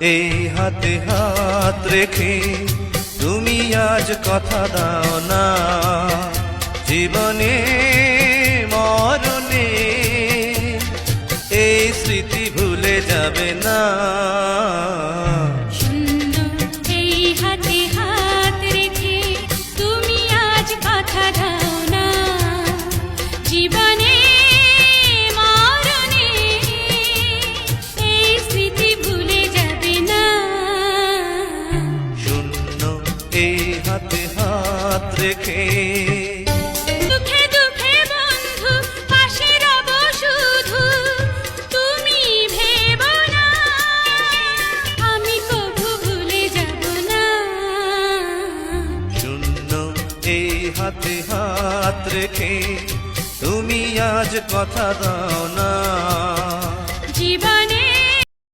এই হাতে হাত রেখে তুমি আজ কথা দাও না, জীবনে মরণে এই স্মৃতি ভুলে যাবে না। এই হাতে হাত রেখে তুমি আজ কথা দাও না, জীবনে মরণে এই স্মৃতি ভুলে যাবে না। শূন্য এই হাতে হাত রেখে দুঃখে দুঃখে বন্ধু পাশে রব শুধু, তুমি ভেবো না আমি কভু ভুলে যাব না। শূন্য এই হাতে হাত রেখে তুমি আজ কথা দাও না, জীবনে